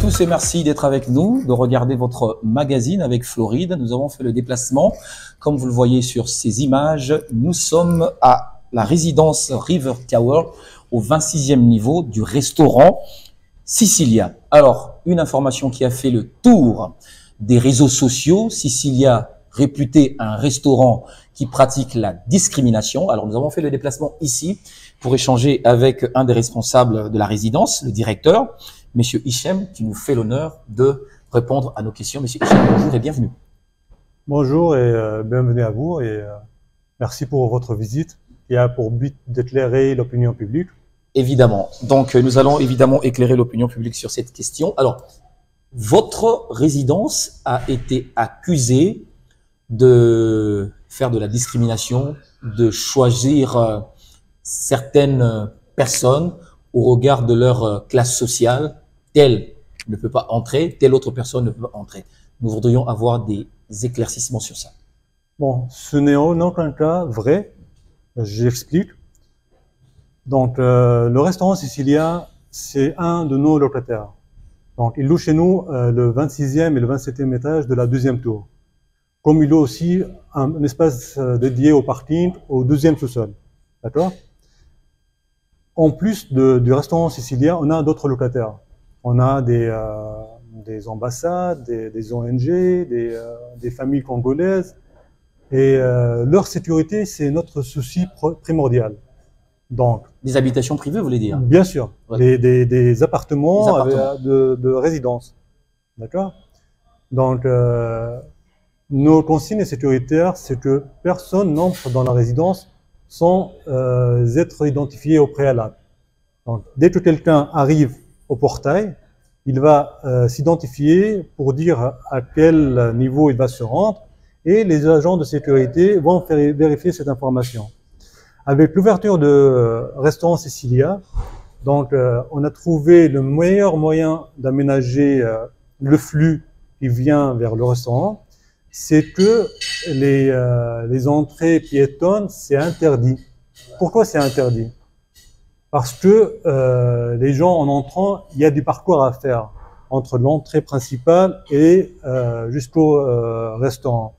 tous et merci d'être avec nous, de regarder votre magazine avec Floride. Nous avons fait le déplacement. Comme vous le voyez sur ces images, nous sommes à la résidence River Tower, au 26e niveau du restaurant Sicilia. Alors, une information qui a fait le tour des réseaux sociaux. Sicilia, réputé un restaurant qui pratique la discrimination. Alors, nous avons fait le déplacement ici pour échanger avec un des responsables de la résidence, le directeur, Monsieur Hichem, qui nous fait l'honneur de répondre à nos questions. Monsieur Hichem, bonjour et bienvenue. Bonjour et bienvenue à vous et merci pour votre visite qui a pour but d'éclairer l'opinion publique. Évidemment. Donc, nous allons évidemment éclairer l'opinion publique sur cette question. Alors, votre résidence a été accusée de faire de la discrimination, de choisir certaines personnes au regard de leur classe sociale. Telle ne peut pas entrer, telle autre personne ne peut pas entrer. Nous voudrions avoir des éclaircissements sur ça. Bon, ce n'est en aucun cas vrai. J'explique. Donc, le restaurant Sicilia, c'est un de nos locataires. Donc, il loue chez nous le 26e et le 27e étage de la deuxième tour. Comme il loue aussi un espace dédié au parking au deuxième sous-sol. D'accord? En plus du restaurant Sicilia, on a d'autres locataires. On a des ambassades, des ONG, des familles congolaises. Et leur sécurité, c'est notre souci primordial. Donc, des habitations privées, vous voulez dire? Bien sûr, ouais. des appartements, de résidence. D'accord? Donc, nos consignes sécuritaires, c'est que personne n'entre dans la résidence sans être identifié au préalable. Donc, dès que quelqu'un arrive au portail, il va s'identifier pour dire à quel niveau il va se rendre et les agents de sécurité vont vérifier cette information. Avec l'ouverture de restaurant Sicilia, donc on a trouvé le meilleur moyen d'aménager le flux qui vient vers le restaurant, c'est que les entrées piétonnes, c'est interdit. Pourquoi c'est interdit? Parce que les gens en entrant, il y a du parcours à faire entre l'entrée principale et jusqu'au restaurant.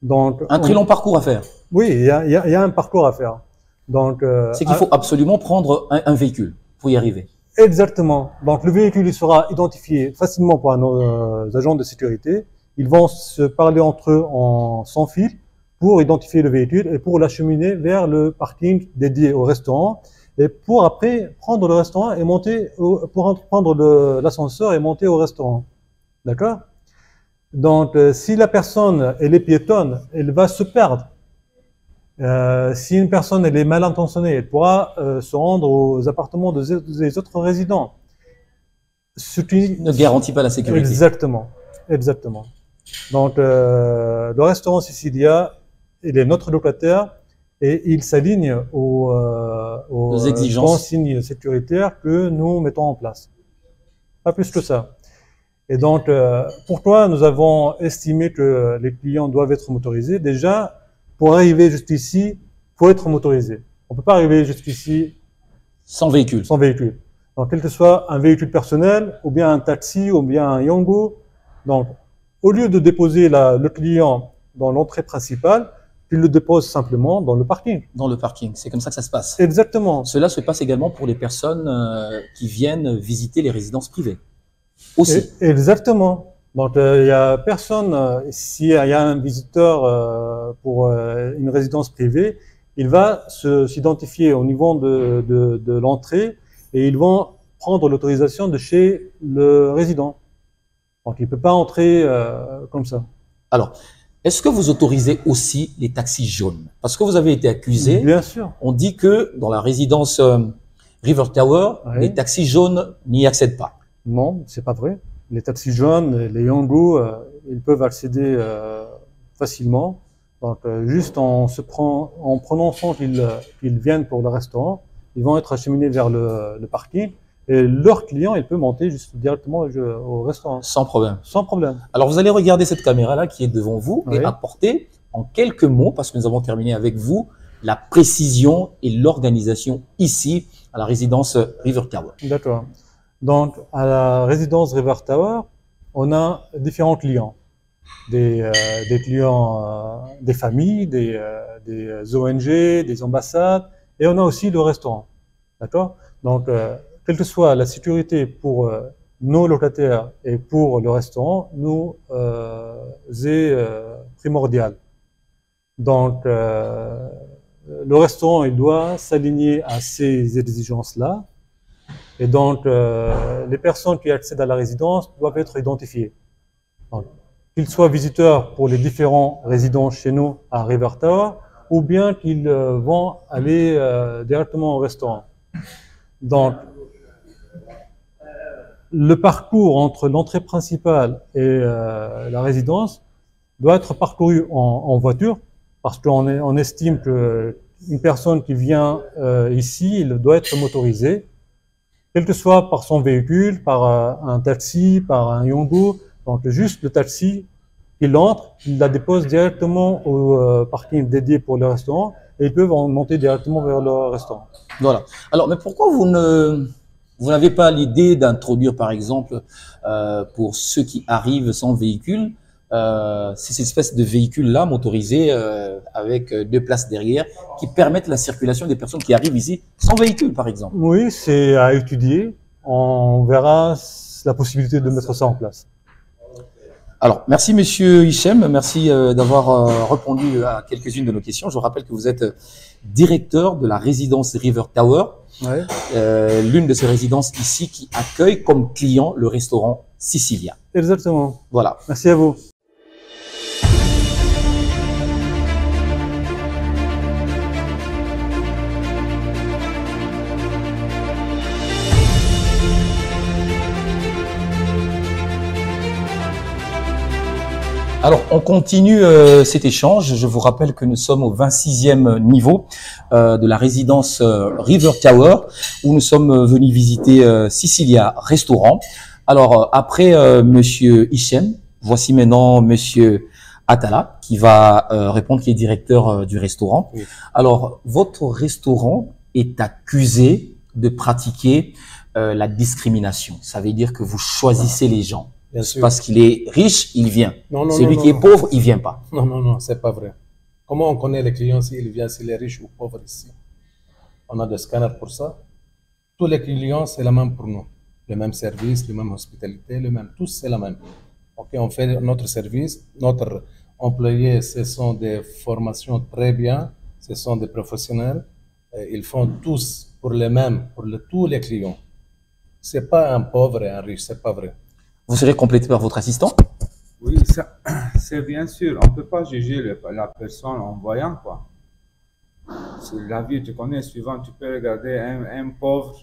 Donc, un très long parcours à faire. Oui, il y a un parcours à faire. Donc, c'est qu'il faut absolument prendre un véhicule pour y arriver. Exactement. Donc, le véhicule il sera identifié facilement par nos agents de sécurité. Ils vont se parler entre eux sans fil pour identifier le véhicule et pour l'acheminer vers le parking dédié au restaurant et pour après prendre le restaurant et monter, pour prendre l'ascenseur et monter au restaurant. D'accord? Donc, si la personne elle est piétonne, elle va se perdre. Si une personne elle est mal intentionnée, elle pourra se rendre aux appartements des autres résidents. Ce qui ne garantit pas la sécurité. Exactement, exactement. Donc, le restaurant Sicilia, il est notre locataire et il s'aligne aux exigences, consignes sécuritaires que nous mettons en place. Pas plus que ça. Et donc, pourquoi nous avons estimé que les clients doivent être motorisés? Déjà, pour arriver jusqu'ici, il faut être motorisé. On ne peut pas arriver jusqu'ici sans véhicule. Sans véhicule. Donc, quel que soit un véhicule personnel, ou bien un taxi, ou bien un Yongo. Donc, au lieu de déposer le client dans l'entrée principale, il le dépose simplement dans le parking. Dans le parking, c'est comme ça que ça se passe. Exactement. Cela se passe également pour les personnes qui viennent visiter les résidences privées. Aussi. Exactement. Donc, il y a personne, s'il y a un visiteur pour une résidence privée, il va s'identifier au niveau de l'entrée et ils vont prendre l'autorisation de chez le résident. Donc, il ne peut pas entrer comme ça. Alors, est-ce que vous autorisez aussi les taxis jaunes? Parce que vous avez été accusé. Bien sûr. On dit que dans la résidence River Tower, oui, les taxis jaunes n'y accèdent pas. Non, c'est pas vrai. Les taxis jaunes, les Yongo, ils peuvent accéder facilement. Donc, juste en prenant soin qu'ils viennent pour le restaurant, ils vont être acheminés vers le parking. Et leur client, il peut monter juste directement au restaurant. Sans problème. Sans problème. Alors, vous allez regarder cette caméra-là qui est devant vous, oui, et apporter en quelques mots, parce que nous avons terminé avec vous, la précision et l'organisation ici à la résidence River Tower. D'accord. Donc, à la résidence River Tower, on a différents clients. Des clients, des familles, des ONG, des ambassades, et on a aussi le restaurant. D'accord? Donc, quelle que soit la sécurité pour nos locataires et pour le restaurant, nous est primordial. Donc, le restaurant, il doit s'aligner à ces exigences-là. Et donc, les personnes qui accèdent à la résidence doivent être identifiées. Qu'ils soient visiteurs pour les différents résidents chez nous à River Tower, ou bien qu'ils vont aller directement au restaurant. Donc, le parcours entre l'entrée principale et la résidence doit être parcouru en voiture, parce qu'on estime qu'une personne qui vient ici, il doit être motorisé, quel que soit par son véhicule, par un taxi, par un Yongo. Donc juste le taxi, il entre, il la dépose directement au parking dédié pour le restaurant, et ils peuvent monter directement vers le restaurant. Voilà. Alors, mais pourquoi vous n'avez pas l'idée d'introduire, par exemple, pour ceux qui arrivent sans véhicule, ces espèces de véhicules-là motorisés avec deux places derrière qui permettent la circulation des personnes qui arrivent ici sans véhicule, par exemple? Oui, c'est à étudier. On verra la possibilité de mettre ça en place. Alors, merci Monsieur Hichem, merci d'avoir répondu à quelques-unes de nos questions. Je vous rappelle que vous êtes directeur de la résidence River Tower, ouais. L'une de ces résidences ici qui accueille comme client le restaurant Sicilia. Exactement. Voilà. Merci à vous. Alors, on continue cet échange. Je vous rappelle que nous sommes au 26e niveau de la résidence River Tower, où nous sommes venus visiter Sicilia Restaurant. Alors, après Monsieur Hichem, voici maintenant Monsieur Atala, qui va répondre, qui est directeur du restaurant. Oui. Alors, votre restaurant est accusé de pratiquer la discrimination. Ça veut dire que vous choisissez les gens. Parce qu'il est riche, il vient. Celui qui est pauvre, il vient pas. Non, c'est pas vrai. Comment on connaît les clients s'il vient, s'il est riche ou pauvre ici? On a des scanners pour ça. Tous les clients, c'est la même pour nous. Le même service, la même hospitalité, le même. Tous, c'est la même. Ok, on fait notre service. Notre employés, ce sont des formations très bien. Ce sont des professionnels. Ils font tous pour les mêmes, pour tous les clients. C'est pas un pauvre et un riche, c'est pas vrai. Vous serez complété par votre assistant? Oui, c'est bien sûr. On ne peut pas juger la personne en voyant, quoi. La vie, tu connais, souvent, tu peux regarder un pauvre,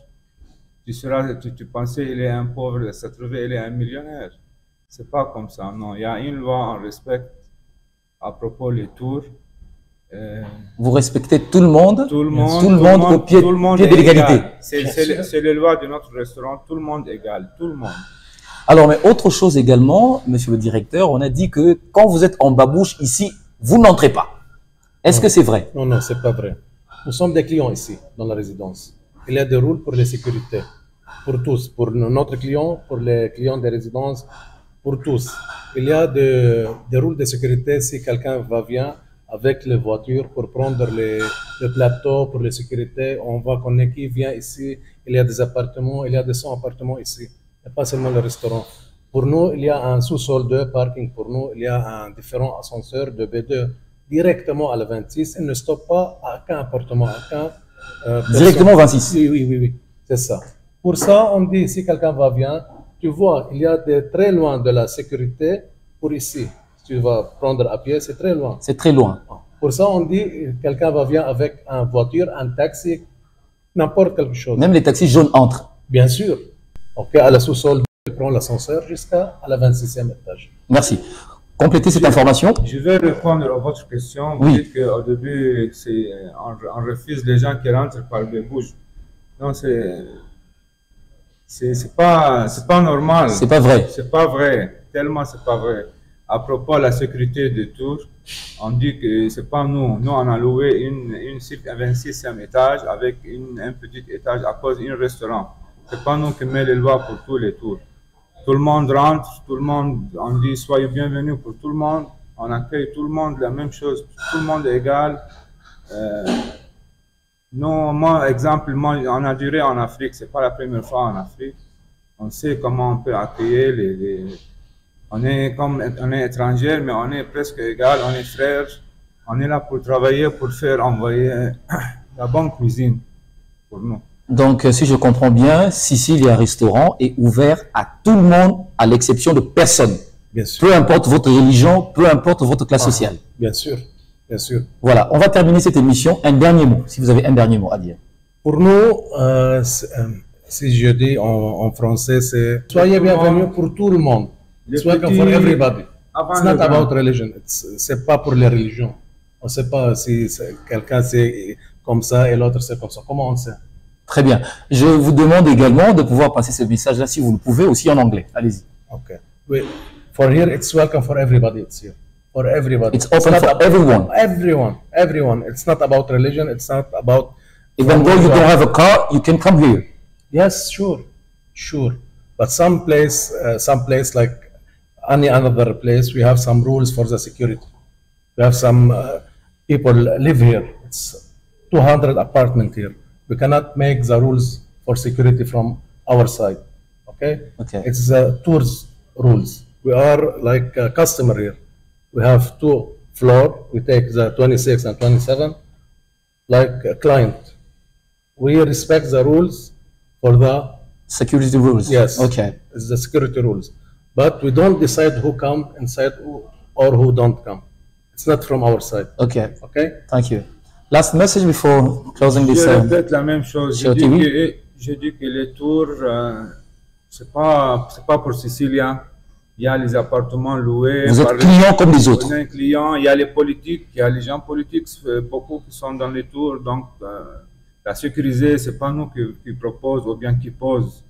tu pensais qu'il est un pauvre, ça trouvait il est un millionnaire. C'est pas comme ça, non. Il y a une loi, on respecte à propos des tours. Vous respectez tout le monde? Tout le monde au pied de l'égalité. C'est les lois de notre restaurant, tout le monde égal, tout le monde. Alors, mais autre chose également, monsieur le directeur, on a dit que quand vous êtes en babouche ici, vous n'entrez pas. Est-ce que c'est vrai? Non, c'est pas vrai. Nous sommes des clients ici, dans la résidence. Il y a des rôles pour les sécurités. Pour tous. Pour notre client, pour les clients des résidences, pour tous. Il y a des rôles de sécurité si quelqu'un vient avec les voitures pour prendre le plateau pour les sécurités. On va connaître qui vient ici. Il y a des appartements, il y a des 100 appartements ici. Et pas seulement le restaurant. Pour nous, il y a un sous-sol de parking. Pour nous, il y a un différent ascenseur de B2 directement à la 26. Il ne stoppe pas à qu'un appartement, à qu'un directement 26. Oui, c'est ça. Pour ça, on dit si quelqu'un va bien, tu vois, il y a très loin de la sécurité pour ici. Si tu vas prendre à pied, c'est très loin. C'est très loin. Pour ça, on dit quelqu'un va bien avec une voiture, un taxi, n'importe quelque chose. Même les taxis jaunes entrent. Bien sûr. Ok, à la sous-sol, il prend l'ascenseur jusqu'à la 26e étage. Merci. Complétez cette information. Je vais répondre à votre question. Vous dites qu'au début, on refuse les gens qui rentrent par les bouches. Non, c'est pas normal. C'est pas vrai. C'est pas vrai. Tellement c'est pas vrai. À propos de la sécurité de tour, on dit que c'est pas nous. Nous, on a loué une suite à 26e étage avec un petit étage à cause d'un restaurant. C'est pas nous qui mettons les lois pour tous les tours. Tout le monde rentre, tout le monde, on dit soyez bienvenus pour tout le monde, on accueille tout le monde, la même chose, tout le monde est égal. Nous, moi, exemple, on a duré en Afrique, c'est pas la première fois en Afrique. On sait comment on peut accueillir on est étranger, mais on est presque égal, on est frères. On est là pour travailler, pour faire envoyer la bonne cuisine pour nous. Donc, si je comprends bien, Sicilia Restaurant est ouvert à tout le monde, à l'exception de personne. Bien sûr. Peu importe votre religion, peu importe votre classe sociale. Bien sûr, bien sûr. Voilà, on va terminer cette émission. Un dernier mot, si vous avez un dernier mot à dire. Pour nous, si je dis en français, c'est soyez bienvenus pour tout le monde. It's welcome for everybody. It's not about religion. C'est pas pour les religions. On ne sait pas si quelqu'un c'est comme ça et l'autre c'est comme ça. Comment on sait? Très bien. Je vous demande également de pouvoir passer ce message-là, si vous le pouvez, aussi en anglais. Allez-y. Okay. For here, it's welcome for everybody. It's here. For everybody. It's open for everyone. Everyone. It's not about religion. It's not about... Even though you don't have a car, you can come here. Yes, sure. But some place like any another place, we have some rules for the security. We have some people live here. It's 200 apartments here. We cannot make the rules for security from our side. Okay? It's the tours rules. We are like a customer here. We have 2 floors. We take the 26 and 27 like a client. We respect the rules for the security rules. Yes. Okay. It's the security rules. But we don't decide who come inside or who don't come. It's not from our side. Okay. Okay. Thank you. Last message before closing this. Je répète la même chose. Je dis que les tours, c'est pas pour Sicilia. Il y a les appartements loués. Vous êtes clients comme les autres. On est clients. Il y a les politiques, il y a les gens politiques, beaucoup qui sont dans les tours. Donc, la sécurité, c'est pas nous qui proposent ou bien qui posent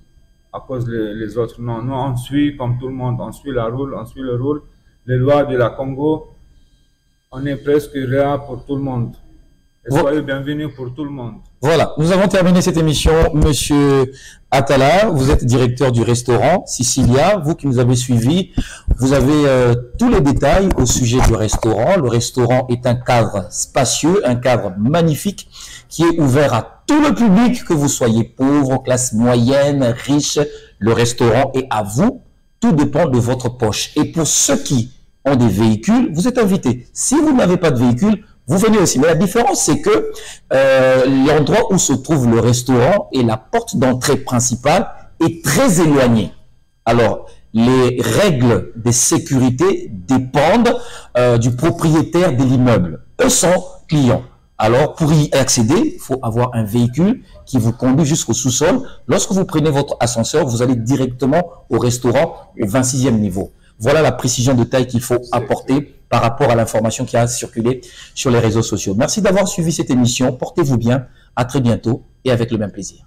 à cause les autres. Non, nous on suit comme tout le monde. On suit le rôle. Les lois de la Congo, on est presque là pour tout le monde. Et soyez bienvenus pour tout le monde. Voilà, nous avons terminé cette émission. Monsieur Atala, vous êtes directeur du restaurant Sicilia. Vous qui nous avez suivis, vous avez tous les détails au sujet du restaurant. Le restaurant est un cadre spacieux, un cadre magnifique qui est ouvert à tout le public, que vous soyez pauvre, classe moyenne, riche. Le restaurant est à vous. Tout dépend de votre poche. Et pour ceux qui ont des véhicules, vous êtes invités. Si vous n'avez pas de véhicule, vous venez aussi. Mais la différence, c'est que l'endroit où se trouve le restaurant et la porte d'entrée principale est très éloigné. Alors, les règles de sécurité dépendent du propriétaire de l'immeuble. Eux sont clients. Alors, pour y accéder, il faut avoir un véhicule qui vous conduit jusqu'au sous-sol. Lorsque vous prenez votre ascenseur, vous allez directement au restaurant au 26e niveau. Voilà la précision de taille qu'il faut apporter par rapport à l'information qui a circulé sur les réseaux sociaux. Merci d'avoir suivi cette émission. Portez-vous bien. À très bientôt et avec le même plaisir.